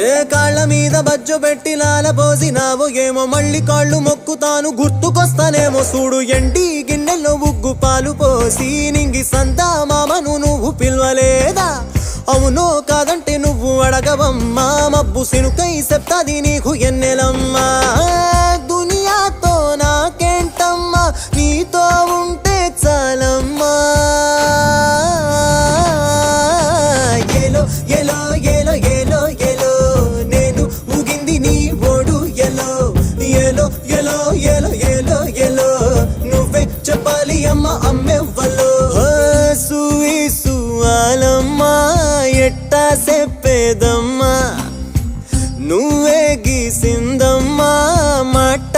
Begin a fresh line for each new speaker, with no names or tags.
ఏ కాళ్ళ మీద బజ్జు పెట్టి లాలపోసినావో ఏమో మళ్ళీ కాళ్ళు మొక్కుతాను గుర్తుకొస్తానేమో చూడు ఎండి గిన్నెల్లో ఉగ్గు పాలు పోసి నింగి సంతా మామను నువ్వు పిలవలేదా అవునో కాదంటే నువ్వు అడగవమ్మా మబ్బు సినుకై చెప్తాది నీకు ఎన్నెలమ్మా దునియాతో నాకేంటమ్మా నీతో ఉంటే చాలమ్మా ఏలో ఏలో ఏలో ఏలో ఏలో నేను ఊగింది నీ ఓడు ఎలో ఏలో ఏలో ఏలో ఏలో ఏలో నువ్వే చెప్పాలి అమ్మ అమ్మెవ్వలో సూయి సువాలమ్మా ఎట్టా చెప్పేదమ్మా నువ్వే గీసిందమ్మా మాట